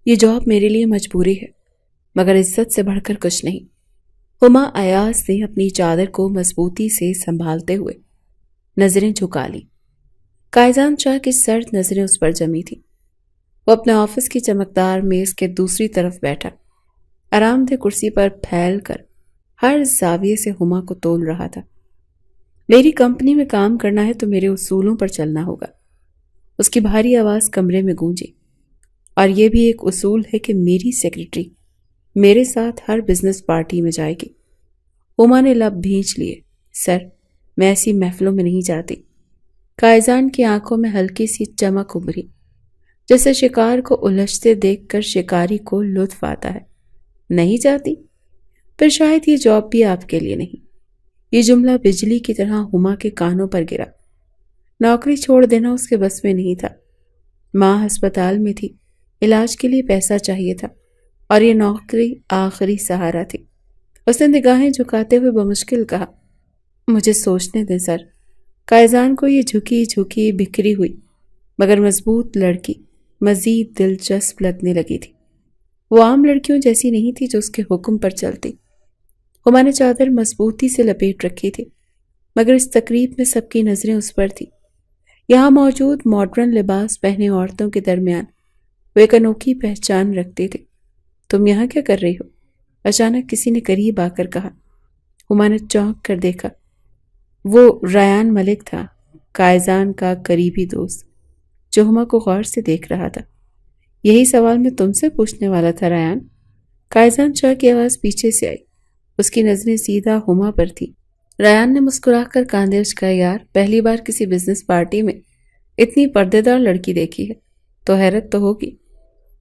یہ جاب میرے لیے مجبوری ہے، مگر عزت سے بڑھ کر کچھ نہیں۔ ہما ایاز نے اپنی چادر کو مضبوطی سے سنبھالتے ہوئے نظریں جھکا لی۔ قائزان شاہ کی سرد نظریں اس پر جمی تھیں۔ وہ اپنے آفس کی چمکدار میز کے دوسری طرف بیٹھا، آرام دہ کرسی پر پھیل کر ہر زاویے سے ہما کو تول رہا تھا۔ میری کمپنی میں کام کرنا ہے تو میرے اصولوں پر چلنا ہوگا۔ اس کی بھاری آواز کمرے میں گونجی۔ اور یہ بھی ایک اصول ہے کہ میری سیکرٹری میرے ساتھ ہر بزنس پارٹی میں جائے گی۔ ہما نے لب بھینچ لیے۔ سر، میں ایسی محفلوں میں نہیں جاتی۔ قائزان کی آنکھوں میں ہلکی سی چمک ابھری، جیسے شکار کو الجھتے دیکھ کر شکاری کو لطف آتا ہے۔ نہیں جاتی؟ پھر شاید یہ جاب بھی آپ کے لیے نہیں۔ یہ جملہ بجلی کی طرح ہما کے کانوں پر گرا۔ نوکری چھوڑ دینا اس کے بس میں نہیں تھا۔ ماں ہسپتال میں تھی، علاج کے لیے پیسہ چاہیے تھا، اور یہ نوکری آخری سہارا تھی۔ اس نے نگاہیں جھکاتے ہوئے بمشکل کہا، مجھے سوچنے دیں سر۔ قائزان کو یہ جھکی جھکی بکھری ہوئی مگر مضبوط لڑکی مزید دلچسپ لگنے لگی تھی۔ وہ عام لڑکیوں جیسی نہیں تھی جو اس کے حکم پر چلتی۔ ہما نے چادر مضبوطی سے لپیٹ رکھی تھی، مگر اس تقریب میں سب کی نظریں اس پر تھی۔ یہاں موجود ماڈرن لباس پہنے عورتوں کے درمیان وہ ایک انوکھی پہچان رکھتے تھے۔ تم یہاں کیا کر رہی ہو؟ اچانک کسی نے قریب آ کر کہا۔ ہما نے چونک کر دیکھا۔ وہ ریان ملک تھا، قائزان کا قریبی دوست، جو ہما کو غور سے دیکھ رہا تھا۔ یہی سوال میں تم سے پوچھنے والا تھا ریان۔ قائزان شاہ کی آواز پیچھے سے آئی۔ اس کی نظریں سیدھا ہما پر تھی۔ ریان نے مسکرا کر کاندھے اچکائے۔ یار، پہلی بار کسی بزنس پارٹی میں اتنی پردے دار لڑکی دیکھی ہے تو حیرت تو ہوگی۔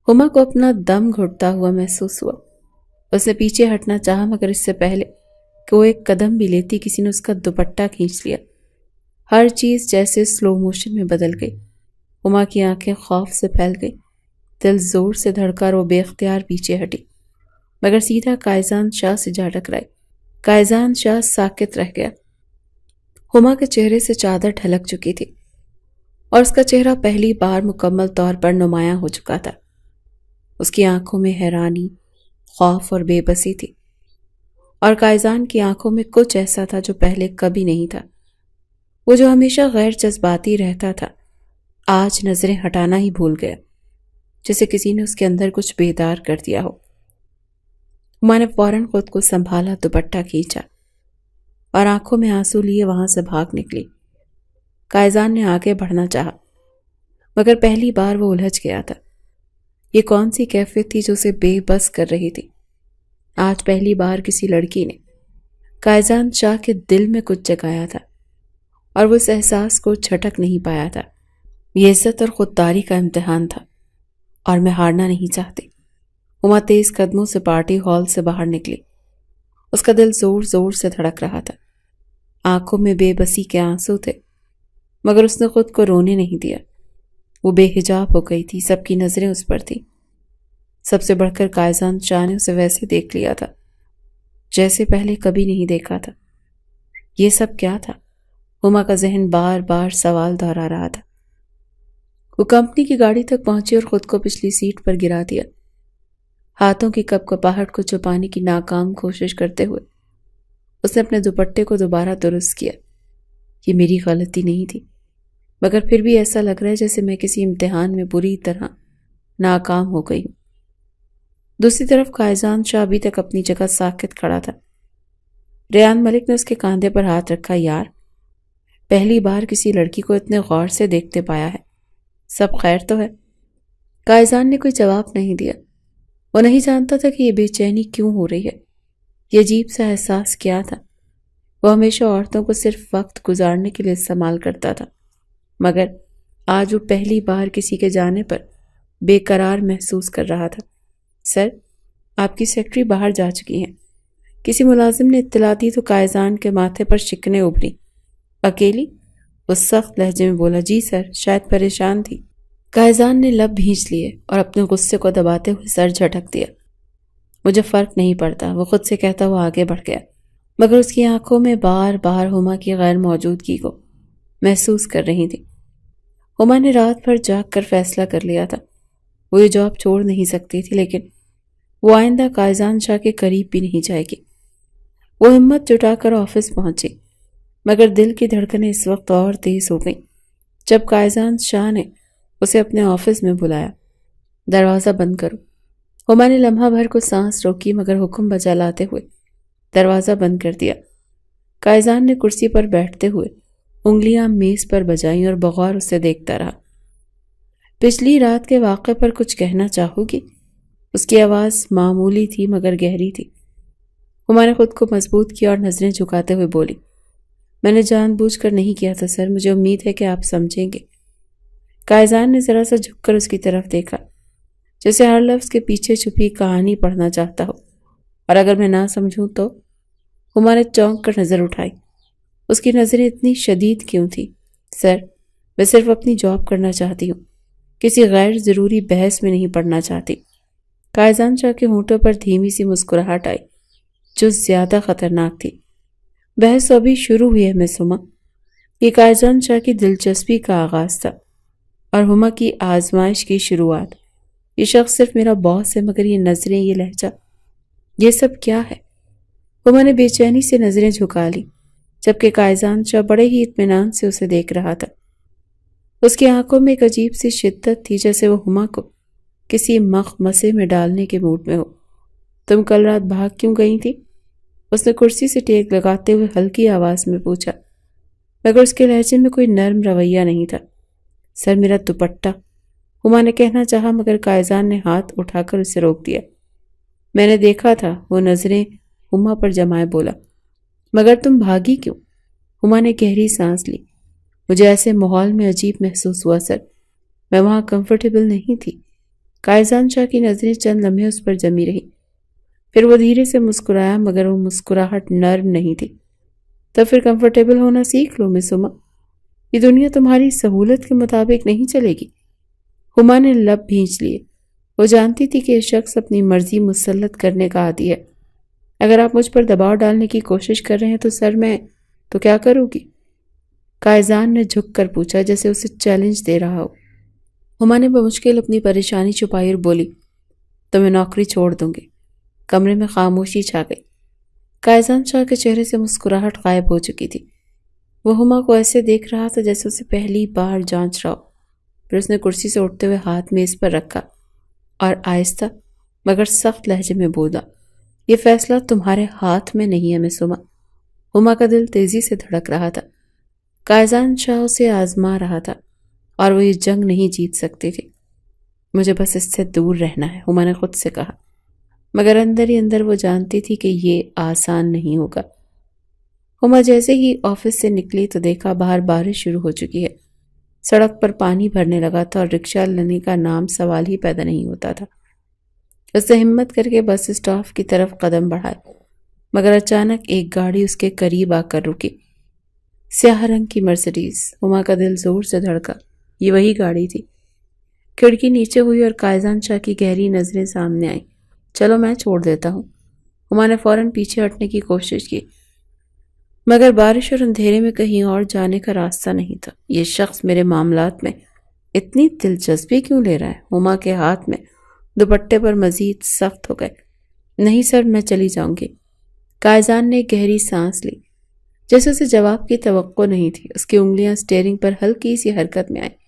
ہما کو اپنا دم گھٹتا ہوا محسوس ہوا۔ اس نے پیچھے ہٹنا چاہا مگر اس سے پہلے کہ وہ ایک قدم بھی لیتی کسی نے اس کا دوپٹہ کھینچ لیا۔ ہر چیز جیسے سلو موشن میں بدل گئی۔ ہما کی آنکھیں خوف سے پھیل گئی، دل زور سے دھڑکا اور وہ بے اختیار پیچھے ہٹی، مگر سیدھا قائزان شاہ سے جا ٹکرائی۔ قائزان شاہ ساکت رہ گیا۔ ہما کے چہرے سے چادر ڈھلک چکی تھی اور اس کا چہرہ پہلی بار مکمل طور پر نمایاں ہو چکا تھا۔ اس کی آنکھوں میں حیرانی، خوف اور بے بسی تھی، اور قائزان کی آنکھوں میں کچھ ایسا تھا جو پہلے کبھی نہیں تھا۔ وہ جو ہمیشہ غیر جذباتی رہتا تھا آج نظریں ہٹانا ہی بھول گیا، جیسے کسی نے اس کے اندر کچھ بیدار کر دیا ہو۔ ہما نے فوراً خود کو سنبھالا، دوپٹہ کھینچا اور آنکھوں میں آنسو لیے وہاں سے بھاگ نکلی۔ قائزان نے آگے بڑھنا چاہا مگر پہلی بار وہ الجھ گیا تھا۔ یہ کون سی کیفیت تھی جو اسے بے بس کر رہی تھی؟ آج پہلی بار کسی لڑکی نے قائزان شاہ کے دل میں کچھ جگایا تھا اور وہ اس احساس کو چھٹک نہیں پایا تھا۔ یہ عزت اور خودداری کا امتحان تھا اور میں ہارنا نہیں چاہتی۔ ہما تیز قدموں سے پارٹی ہال سے باہر نکلی۔ اس کا دل زور زور سے دھڑک رہا تھا، آنکھوں میں بے بسی کے آنسو تھے، مگر اس نے خود کو رونے نہیں دیا۔ وہ بے حجاب ہو گئی تھی، سب کی نظریں اس پر تھی۔ سب سے بڑھ کر قائزان شاہ نے اسے ویسے دیکھ لیا تھا جیسے پہلے کبھی نہیں دیکھا تھا۔ یہ سب کیا تھا؟ ہما کا ذہن بار بار سوال دہرا رہا تھا۔ وہ کمپنی کی گاڑی تک پہنچی اور خود کو پچھلی سیٹ پر گرا دیا، ہاتھوں کی کپکپاہٹ کو چھپانے کی ناکام کوشش کرتے ہوئے۔ اس نے اپنے دوپٹے کو دوبارہ درست کیا۔ یہ میری غلطی نہیں تھی، مگر پھر بھی ایسا لگ رہا ہے جیسے میں کسی امتحان میں بری طرح ناکام ہو گئی ہوں۔ دوسری طرف قائزان شاہ ابھی تک اپنی جگہ ساکت کھڑا تھا۔ ریان ملک نے اس کے کاندھے پر ہاتھ رکھا۔ یار، پہلی بار کسی لڑکی کو اتنے غور سے دیکھتے پایا ہے۔ سب خیر تو ہے؟ قائزان نے کوئی جواب نہیں دیا۔ وہ نہیں جانتا تھا کہ یہ بے چینی کیوں ہو رہی ہے، یہ عجیب سا احساس کیا تھا۔ وہ ہمیشہ عورتوں کو صرف وقت گزارنے کے لیے استعمال کرتا تھا، مگر آج وہ پہلی بار کسی کے جانے پر بے قرار محسوس کر رہا تھا۔ سر، آپ کی سیکرٹری باہر جا چکی ہیں۔ کسی ملازم نے اطلاع دی تو قائزان کے ماتھے پر شکنیں ابھری۔ اکیلی؟ وہ سخت لہجے میں بولا۔ جی سر، شاید پریشان تھی۔ قائزان نے لب بھینچ لیے اور اپنے غصے کو دباتے ہوئے سر جھٹک دیا۔ مجھے فرق نہیں پڑتا، وہ خود سے کہتا ہوا آگے بڑھ گیا، مگر اس کی آنکھوں میں بار بار ہما کی غیر موجودگی کو محسوس کر رہی تھی۔ ہما نے رات بھر جاگ کر فیصلہ کر لیا تھا۔ وہ یہ جاب چھوڑ نہیں سکتی تھی، لیکن وہ آئندہ قائزان شاہ کے قریب بھی نہیں جائے گی۔ وہ ہمت جٹا کر آفس پہنچی، مگر دل کی دھڑکنیں اس وقت اور تیز ہو گئیں جب قائزان شاہ نے اسے اپنے آفس میں بلایا۔ دروازہ بند کرو۔ ہما نے لمحہ بھر کو سانس روکی، مگر حکم بجا لاتے ہوئے دروازہ بند کر دیا۔ قائزان نے کرسی پر بیٹھتے ہوئے انگلیاں میز پر بجائیں اور بغور اسے دیکھتا رہا۔ پچھلی رات کے واقعے پر کچھ کہنا چاہو گی؟ اس کی آواز معمولی تھی مگر گہری تھی۔ ہما نے خود کو مضبوط کیا اور نظریں جھکاتے ہوئے بولی، میں نے جان بوجھ کر نہیں کیا تھا سر، مجھے امید ہے کہ آپ سمجھیں گے۔ قائزان نے ذرا سا جھک کر اس کی طرف دیکھا، جیسے ہر لفظ کے پیچھے چھپی کہانی پڑھنا چاہتا ہو۔ اور اگر میں نہ سمجھوں تو؟ ہما نے چونک کر نظر اٹھائی۔ اس کی نظریں اتنی شدید کیوں تھی؟ سر، میں صرف اپنی جاب کرنا چاہتی ہوں، کسی غیر ضروری بحث میں نہیں پڑنا چاہتی۔ قائزان شاہ کے ہونٹوں پر دھیمی سی مسکراہٹ آئی جو زیادہ خطرناک تھی۔ بحث ابھی شروع ہوئی ہے مس ہما۔ یہ قائزان شاہ کی دلچسپی کا آغاز تھا اور ہما کی آزمائش کی شروعات۔ یہ شخص صرف میرا باس ہے، مگر یہ نظریں، یہ لہجہ، یہ سب کیا ہے؟ ہما نے بے چینی سے نظریں جھکا لی، جبکہ قائزان شاہ بڑے ہی اطمینان سے اسے دیکھ رہا تھا۔ اس کی آنکھوں میں ایک عجیب سی شدت تھی، جیسے وہ ہما کو کسی مخمصے میں ڈالنے کے موڈ میں ہو۔ تم کل رات بھاگ کیوں گئی تھی؟ اس نے کرسی سے ٹیک لگاتے ہوئے ہلکی آواز میں پوچھا، مگر اس کے لہجے میں کوئی نرم رویہ نہیں تھا۔ سر، میرا دوپٹہ، ہما نے کہنا چاہا، مگر قائزان نے ہاتھ اٹھا کر اسے روک دیا۔ میں نے دیکھا تھا، وہ نظریں ہما پر جمائے بولا۔ مگر تم بھاگی کیوں؟ ہما نے گہری سانس لی۔ مجھے ایسے ماحول میں عجیب محسوس ہوا سر، میں وہاں کمفرٹیبل نہیں تھی۔ قائزان شاہ کی نظریں چند لمحے اس پر جمی رہیں، پھر وہ دھیرے سے مسکرایا، مگر وہ مسکراہٹ نرم نہیں تھی۔ تو پھر کمفرٹیبل ہونا سیکھ لو مس ہما، یہ دنیا تمہاری سہولت کے مطابق نہیں چلے گی۔ ہما نے لب بھینچ لیے۔ وہ جانتی تھی کہ یہ شخص اپنی مرضی مسلط کرنے کا عادی ہے۔ اگر آپ مجھ پر دباؤ ڈالنے کی کوشش کر رہے ہیں تو سر، میں تو کیا کروں گی؟ قائزان نے جھک کر پوچھا، جیسے اسے چیلنج دے رہا ہو۔ ہما نے بمشکل اپنی پریشانی چھپائی اور بولی، تو میں نوکری چھوڑ دوں گی۔ کمرے میں خاموشی چھا گئی۔ قائزان شاہ کے چہرے سے مسکراہٹ غائب ہو چکی تھی۔ وہ ہما کو ایسے دیکھ رہا تھا جیسے اسے پہلی بار جانچ رہا ہو۔ پھر اس نے کرسی سے اٹھتے ہوئے ہاتھ میز پر رکھا اور آہستہ مگر سخت لہجے میں بولا، یہ فیصلہ تمہارے ہاتھ میں نہیں ہے مس ہما۔ ہما کا دل تیزی سے دھڑک رہا تھا۔ قائزان شاہ اسے آزما رہا تھا اور وہ یہ جنگ نہیں جیت سکتی تھی۔ مجھے بس اس سے دور رہنا ہے، ہما نے خود سے کہا، مگر اندر ہی اندر وہ جانتی تھی کہ یہ آسان نہیں ہوگا۔ ہما جیسے ہی آفس سے نکلی تو دیکھا باہر بارش شروع ہو چکی ہے۔ سڑک پر پانی بھرنے لگا تھا اور رکشہ لینے کا نام سوال ہی پیدا نہیں ہوتا تھا۔ اس نے ہمت کر کے بس اسٹاپ کی طرف قدم بڑھائے، مگر اچانک ایک گاڑی اس کے قریب آ کر رکی۔ سیاہ رنگ کی مرسڈیز۔ ہما کا دل زور سے دھڑکا۔ یہ وہی گاڑی تھی۔ کھڑکی نیچے ہوئی اور قائزان شاہ کی گہری نظریں سامنے آئیں۔ چلو میں چھوڑ دیتا ہوں۔ ہما نے فوراً پیچھے ہٹنے کی کوشش کی، مگر بارش اور اندھیرے میں کہیں اور جانے کا راستہ نہیں تھا۔ یہ شخص میرے معاملات میں اتنی دلچسپی کیوں لے رہا ہے؟ ہما کے ہاتھ میں دوپٹے پر مزید سخت ہو گئے۔ نہیں سر، میں چلی جاؤں گی۔ قائزان نے گہری سانس لی، جیسے اسے جواب کی توقع نہیں تھی۔ اس کی انگلیاں اسٹیئرنگ پر ہلکی سی حرکت میں آئیں۔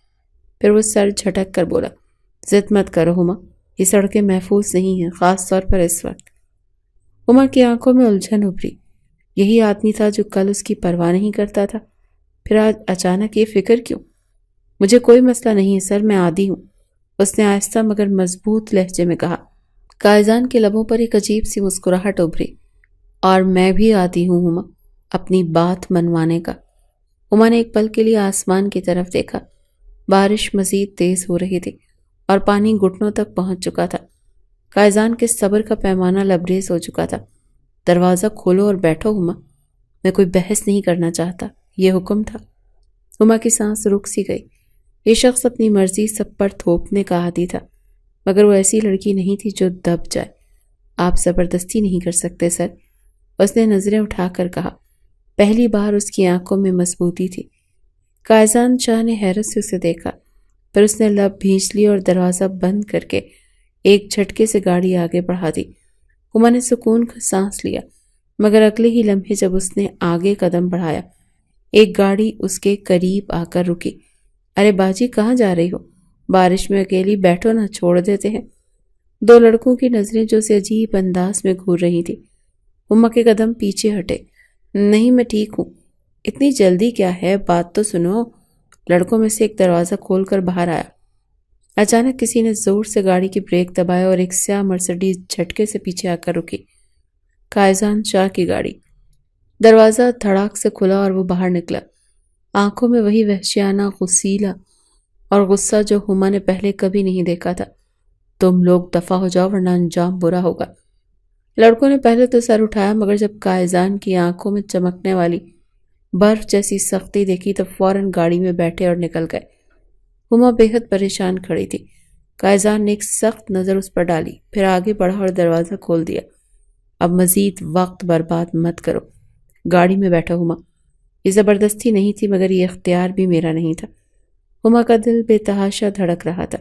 پھر وہ سر جھٹک کر بولا، ضد مت کرو ہما، یہ سڑکیں محفوظ نہیں ہیں، خاص طور پر اس وقت۔ ہما کی آنکھوں میں الجھن ابھری۔ یہی آدمی تھا جو کل اس کی پرواہ نہیں کرتا تھا، پھر آج اچانک یہ فکر کیوں؟ مجھے کوئی مسئلہ نہیں ہے سر، میں عادی ہوں، اس نے آہستہ مگر مضبوط لہجے میں کہا۔ قائزان کے لبوں پر ایک عجیب سی مسکراہٹ ابھری۔ اور میں بھی عادی ہوں ہما، اپنی بات منوانے کا۔ ہما نے ایک پل کے لیے آسمان کی طرف دیکھا۔ بارش مزید تیز ہو رہی تھی اور پانی گھٹنوں تک پہنچ چکا تھا۔ قائزان کے صبر کا پیمانہ لبریز ہو چکا تھا۔ دروازہ کھولو اور بیٹھو ہما، میں کوئی بحث نہیں کرنا چاہتا، یہ حکم تھا۔ ہما کی سانس رک سی گئی۔ یہ شخص اپنی مرضی سب پر تھوپنے کا عادی تھا، مگر وہ ایسی لڑکی نہیں تھی جو دب جائے۔ آپ زبردستی نہیں کر سکتے سر، اس نے نظریں اٹھا کر کہا۔ پہلی بار اس کی آنکھوں میں مضبوطی تھی۔ قائزان شاہ نے حیرت سے اسے دیکھا، پھر اس نے لب بھینچ لی اور دروازہ بند کر کے ایک جھٹکے سے گاڑی آگے بڑھا دی۔ ہما نے سکون کا سانس لیا، مگر اگلے ہی لمحے جب اس نے آگے قدم بڑھایا، ایک گاڑی اس کے قریب آ کر رکی۔ ارے باجی، کہاں جا رہی ہو؟ بارش میں اکیلی بیٹھو نہ، چھوڑ دیتے ہیں۔ دو لڑکوں کی نظریں جو سے عجیب انداز میں گھور رہی تھی۔ ہما کے قدم پیچھے ہٹے۔ نہیں، میں ٹھیک ہوں۔ اتنی جلدی کیا ہے؟ بات تو سنو۔ لڑکوں میں سے ایک دروازہ کھول کر باہر آیا۔ اچانک کسی نے زور سے گاڑی کی بریک دبایا اور ایک سیاہ مرسڈیز جھٹکے سے پیچھے آ کر رکی۔ قائزان شاہ کی گاڑی۔ دروازہ دھڑاک سے کھلا اور وہ باہر نکلا، آنکھوں میں وہی وحشیانہ غصیلا اور غصہ جو ہما نے پہلے کبھی نہیں دیکھا تھا۔ تم لوگ دفع ہو جاؤ ورنہ انجام برا ہوگا۔ لڑکوں نے پہلے تو سر اٹھایا، مگر جب قائزان کی آنکھوں میں چمکنے والی برف جیسی سختی دیکھی تو فوراً گاڑی میں بیٹھے اور نکل گئے۔ ہما بے حد پریشان کھڑی تھی۔ قائزان نے ایک سخت نظر اس پر ڈالی، پھر آگے بڑھا اور دروازہ کھول دیا۔ اب مزید وقت برباد مت کرو، گاڑی میں بیٹھو ہما۔ یہ زبردستی نہیں تھی، مگر یہ اختیار بھی میرا نہیں تھا۔ ہما کا دل بے تحاشا دھڑک رہا تھا۔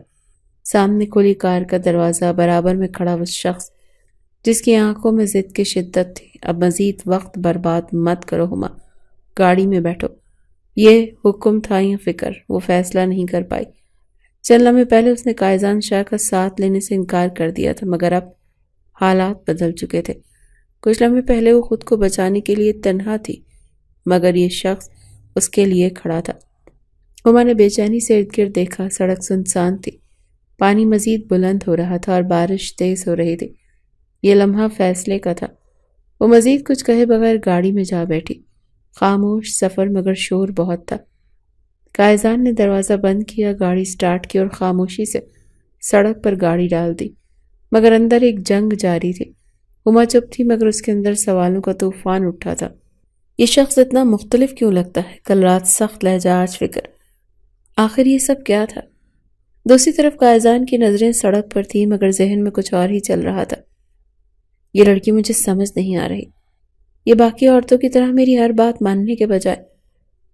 سامنے کھلی کار کا دروازہ، برابر میں کھڑا وہ شخص جس کی آنکھوں میں ضد کی شدت تھی۔ اب مزید وقت برباد مت کرو ہما، گاڑی میں بیٹھو۔ یہ حکم تھا یا فکر؟ وہ فیصلہ نہیں کر پائی۔ چند لمحے پہلے اس نے قائزان شاہ کا ساتھ لینے سے انکار کر دیا تھا، مگر اب حالات بدل چکے تھے۔ کچھ لمحے پہلے وہ خود کو بچانے کے لیے تنہا تھی، مگر یہ شخص اس کے لیے کھڑا تھا۔ ہما نے بے چینی سے ارد گرد دیکھا۔ سڑک سنسان تھی، پانی مزید بلند ہو رہا تھا اور بارش تیز ہو رہی تھی۔ یہ لمحہ فیصلے کا تھا۔ وہ مزید کچھ کہے بغیر گاڑی میں جا بیٹھی۔ خاموش سفر، مگر شور بہت تھا۔ قائزان نے دروازہ بند کیا، گاڑی سٹارٹ کی اور خاموشی سے سڑک پر گاڑی ڈال دی، مگر اندر ایک جنگ جاری تھی۔ ہما چپ تھی، مگر اس کے اندر سوالوں کا طوفان اٹھا تھا۔ یہ شخص اتنا مختلف کیوں لگتا ہے؟ کل رات سخت لہجہ، آج فکر۔ آخر یہ سب کیا تھا؟ دوسری طرف قائزان کی نظریں سڑک پر تھیں، مگر ذہن میں کچھ اور ہی چل رہا تھا۔ یہ لڑکی مجھے سمجھ نہیں آ رہی۔ یہ باقی عورتوں کی طرح میری ہر بات ماننے کے بجائے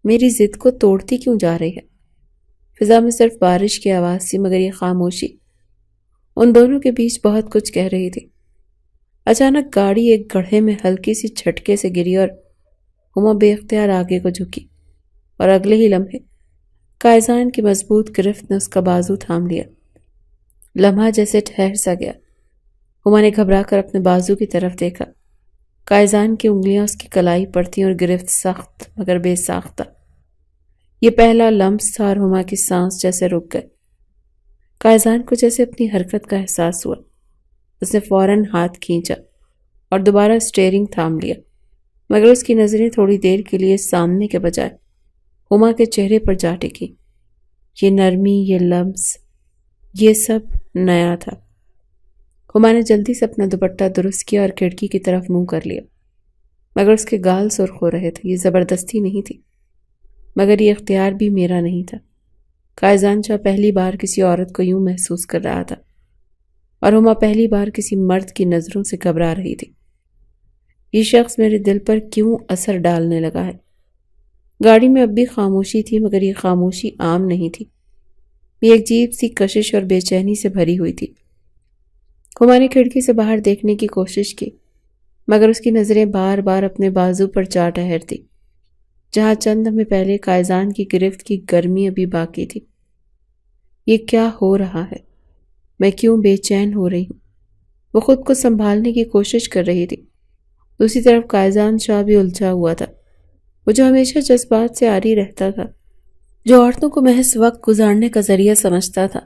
میری ضد کو توڑتی کیوں جا رہی ہے؟ فضا میں صرف بارش کی آواز تھی، مگر یہ خاموشی ان دونوں کے بیچ بہت کچھ کہہ رہی تھی۔ اچانک گاڑی ایک گڑھے میں ہلکی سی جھٹکے سے گری اور ہما بے اختیار آگے کو جھکی، اور اگلے ہی لمحے قائزان کی مضبوط گرفت نے اس کا بازو تھام لیا۔ لمحہ جیسے ٹھہر سا گیا۔ ہما نے گھبرا کر اپنے بازو کی طرف دیکھا۔ قائزان کی انگلیاں اس کی کلائی پر تھیں اور گرفت سخت مگر بے ساختہ۔ یہ پہلا لمس تھا اور ہما کی سانس جیسے رک گئے۔ قائزان کو جیسے اپنی حرکت کا احساس ہوا۔ اس نے فوراً ہاتھ کھینچا اور دوبارہ اسٹیئرنگ تھام لیا، مگر اس کی نظریں تھوڑی دیر کے لیے سامنے کے بجائے ہما کے چہرے پر جا ٹکی۔ یہ نرمی، یہ لمس، یہ سب نیا تھا۔ ہما نے جلدی سے اپنا دوپٹہ درست کیا اور کھڑکی کی طرف منہ کر لیا، مگر اس کے گال سرخ ہو رہے تھے۔ یہ زبردستی نہیں تھی، مگر یہ اختیار بھی میرا نہیں تھا۔ قائزان شاہ پہلی بار کسی عورت کو یوں محسوس کر رہا تھا، اور ہما پہلی بار کسی مرد کی نظروں سے گھبرا رہی تھی۔ یہ شخص میرے دل پر کیوں اثر ڈالنے لگا ہے؟ گاڑی میں اب بھی خاموشی تھی، مگر یہ خاموشی عام نہیں تھی۔ یہ ایک عجیب سی کشش اور بے چینی سے بھری ہوئی تھی۔ ہما نے کھڑکی سے باہر دیکھنے کی کوشش کی، مگر اس کی نظریں بار بار اپنے بازو پر جا ٹھہرتی، جہاں چند لمحے پہلے قائزان کی گرفت کی گرمی ابھی باقی تھی۔ یہ کیا ہو رہا ہے؟ میں کیوں بے چین ہو رہی ہوں؟ وہ خود کو سنبھالنے کی کوشش کر رہی تھی۔ دوسری طرف قائزان شاہ بھی الجھا ہوا تھا۔ وہ جو ہمیشہ جذبات سے عاری رہتا تھا، جو عورتوں کو محض وقت گزارنے کا ذریعہ سمجھتا تھا،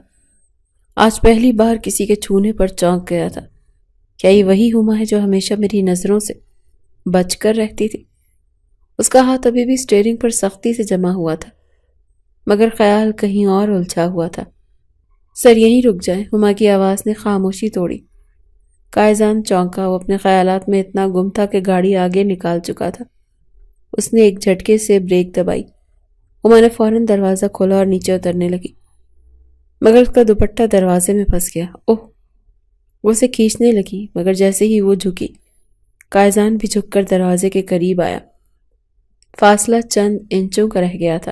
آج پہلی بار کسی کے چھونے پر چونک گیا تھا۔ کیا یہ وہی ہما ہے جو ہمیشہ میری نظروں سے بچ کر رہتی تھی؟ اس کا ہاتھ ابھی بھی اسٹیئرنگ پر سختی سے جما ہوا تھا، مگر خیال کہیں اور الجھا ہوا تھا۔ سر یہیں رک جائیں، ہما کی آواز نے خاموشی توڑی۔ قائزان چونکا، وہ اپنے خیالات میں اتنا گم تھا کہ گاڑی آگے نکال چکا تھا۔ اس نے ایک جھٹکے سے بریک دبائی۔ ہما نے فوراً دروازہ کھولا اور نیچے اترنے لگی، مگر اس کا دوپٹہ دروازے میں پھنس گیا۔ اوہ! وہ اسے کھینچنے لگی، مگر جیسے ہی وہ جھکی، قائزان بھی جھک کر دروازے کے قریب آیا۔ فاصلہ چند انچوں کا رہ گیا تھا۔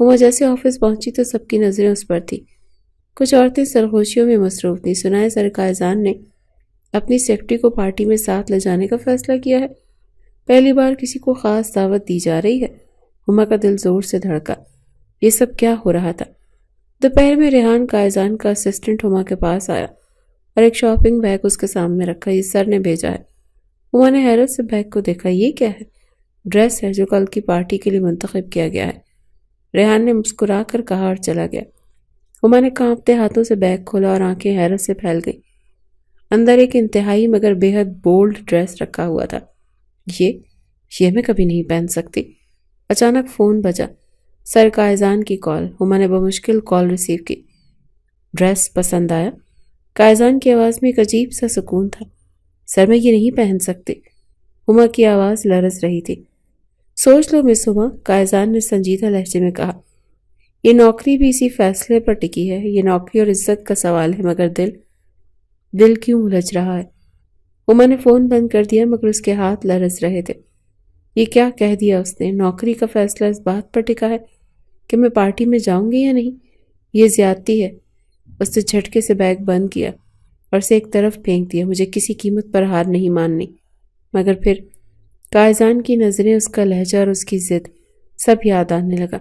ہما جیسے آفس پہنچی تو سب کی نظریں اس پر تھی۔ کچھ عورتیں سرگوشیوں میں مصروف تھیں۔ سنا ہے سر قائزان نے اپنی سیکرٹری کو پارٹی میں ساتھ لے جانے کا فیصلہ کیا ہے۔ پہلی بار کسی کو خاص دعوت دی جا رہی ہے۔ ہما کا دل زور سے دھڑکا۔ یہ سب کیا ہو رہا تھا؟ دوپہر میں ریحان قائزان کا اسسٹنٹ ہما کے پاس آیا اور ایک شاپنگ بیگ اس کے سامنے رکھا۔ یہ سر نے بھیجا ہے۔ ہما نے حیرت سے بیگ کو دیکھا۔ یہ کیا ہے؟ ڈریس ہے جو کل کی پارٹی کے لیے منتخب کیا گیا ہے۔ ریحان نے مسکرا کر کہا اور چلا گیا۔ ہما نے کانپتے ہاتھوں سے بیگ کھولا اور آنکھیں حیرت سے پھیل گئی۔ اندر ایک انتہائی مگر بے حد بولڈ ڈریس رکھا ہوا تھا۔ یہ میں کبھی نہیں پہن سکتی۔ اچانک فون بجا۔ سر قائزان کی کال۔ ہما نے بمشکل کال ریسیو کی۔ ڈریس پسند آیا؟ قائزان کی آواز میں ایک عجیب سا سکون تھا۔ سر میں یہ نہیں پہن سکتی۔ ہما کی آواز لرز رہی تھی۔ سوچ لو مس ہما، قائزان نے سنجیدہ لہجے میں کہا۔ یہ نوکری بھی اسی فیصلے پر ٹکی ہے۔ یہ نوکری اور عزت کا سوال ہے، مگر دل کیوں الجھ رہا ہے؟ ہما نے فون بند کر دیا مگر اس کے ہاتھ لرز رہے تھے۔ یہ کیا کہہ دیا اس نے؟ نوکری کا فیصلہ اس بات پر ٹکا ہے کہ میں پارٹی میں جاؤں گی یا نہیں؟ یہ زیادتی ہے۔ اس نے جھٹکے سے بیگ بند کیا اور اسے ایک طرف پھینک دیا۔ مجھے کسی قیمت پر ہار نہیں ماننی۔ مگر پھر قائزان کی نظریں، اس کا لہجہ اور اس کی ضد سب یاد آنے لگا۔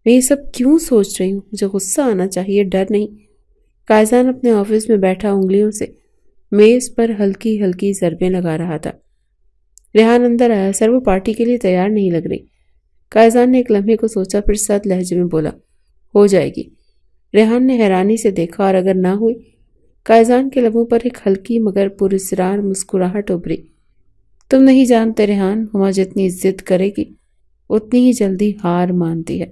میں یہ سب کیوں سوچ رہی ہوں؟ مجھے غصہ آنا چاہیے، ڈر نہیں۔ قائزان اپنے آفس میں بیٹھا انگلیوں سے میز پر ہلکی ہلکی ضربیں لگا رہا تھا۔ ریحان اندر آیا۔ سر وہ پارٹی کے لیے تیار نہیں لگ رہی۔ قائزان نے ایک لمحے کو سوچا، پھر سخت لہجے میں بولا، ہو جائے گی۔ ریحان نے حیرانی سے دیکھا، اور اگر نہ ہوئی؟ قائزان کے لبوں پر ایک ہلکی مگر پراسرار مسکراہٹ ابھری۔ تم نہیں جانتے ریحان، ہما جتنی ضد کرے گی اتنی ہی جلدی ہار مانتی ہے۔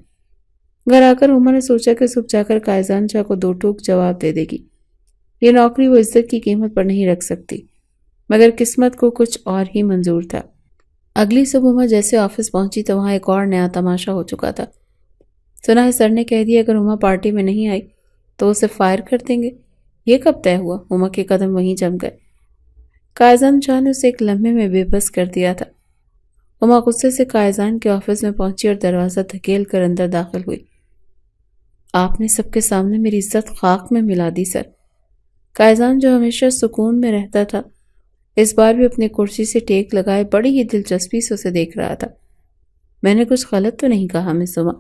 گھر آ کر ہما نے سوچا کہ صبح جا کر قائزان شاہ کو دو ٹوک جواب دے دے گی۔ یہ نوکری وہ عزت کی قیمت پر نہیں رکھ سکتی۔ مگر قسمت کو کچھ اور ہی منظور تھا۔ اگلی صبح ہما جیسے آفس پہنچی تو وہاں ایک اور نیا تماشا ہو چکا تھا۔ سنا ہے سر نے کہہ دیا اگر ہما پارٹی میں نہیں آئی تو اسے فائر کر دیں گے۔ یہ کب طے ہوا؟ ہما کے قدم وہیں جم گئے۔ قائزان شاہ نے اسے ایک لمحے میں بے بس کر دیا تھا۔ ہما غصے سے قائزان کے آفس میں پہنچی اور دروازہ دھکیل کر اندر داخل ہوئی۔ آپ نے سب کے سامنے میری عزت خاک میں ملا دی سر۔ قائزان جو ہمیشہ سکون میں رہتا تھا اس بار بھی اپنے کرسی سے ٹیک لگائے بڑی ہی دلچسپی سے اسے دیکھ رہا تھا۔ میں نے کچھ غلط تو نہیں کہا مس ہما؟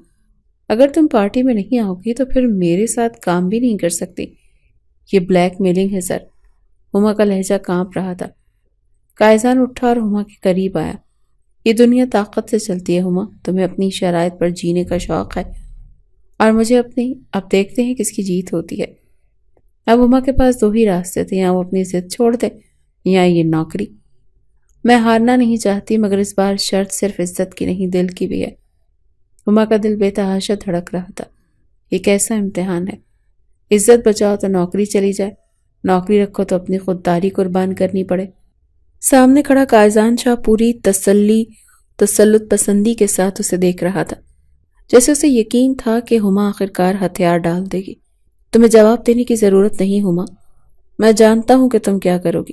اگر تم پارٹی میں نہیں آؤ گی تو پھر میرے ساتھ کام بھی نہیں کر سکتی۔ یہ بلیک میلنگ ہے سر۔ ہما کا لہجہ کانپ رہا تھا۔ قائزان اٹھا اور ہما کے قریب آیا۔ یہ دنیا طاقت سے چلتی ہے ہما، تمہیں اپنی شرائط پر جینے کا شوق ہے اور مجھے اپنی۔ اب دیکھتے ہیں کس کی جیت ہوتی ہے۔ اب ہما کے پاس دو ہی راستے تھے، یا وہ اپنی ضد چھوڑ دے یا یہ نوکری۔ میں ہارنا نہیں چاہتی مگر اس بار شرط صرف عزت کی نہیں دل کی بھی ہے۔ ہما کا دل بے تحاشا دھڑک رہا تھا۔ یہ کیسا امتحان ہے؟ عزت بچاؤ تو نوکری چلی جائے، نوکری رکھو تو اپنی خودداری قربان کرنی پڑے۔ سامنے کھڑا قائزان شاہ پوری تسلط پسندی کے ساتھ اسے دیکھ رہا تھا، جیسے اسے یقین تھا کہ ہما آخرکار ہتھیار ڈال دے گی۔ تمہیں جواب دینے کی ضرورت نہیں ہما، میں جانتا ہوں کہ تم کیا کرو گی،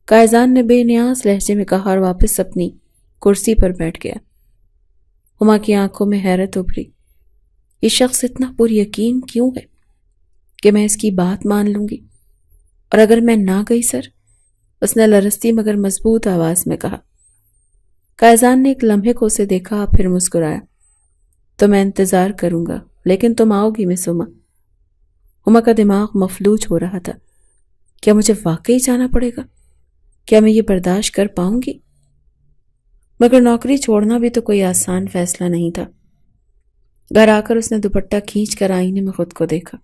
قائزان نے بے نیاز لہجے میں کہا اور واپس اپنی کرسی پر بیٹھ گیا۔ ہما کی آنکھوں میں حیرت ابھری۔ یہ شخص اتنا پر یقین کیوں ہے کہ میں اس کی بات مان لوں گی؟ اور اگر میں نہ گئی سر؟ اس نے لرزتی مگر مضبوط آواز میں کہا۔ قائزان نے ایک لمحے کو اسے دیکھا، پھر مسکرایا۔ تو میں انتظار کروں گا، لیکن تم آؤ گی مس ہما؟ ہما کا دماغ مفلوج ہو رہا تھا۔ کیا مجھے واقعی جانا پڑے گا؟ کیا میں یہ برداشت کر پاؤں گی؟ مگر نوکری چھوڑنا بھی تو کوئی آسان فیصلہ نہیں تھا۔ گھر آ کر اس نے دوپٹہ کھینچ کر آئینے میں خود کو دیکھا۔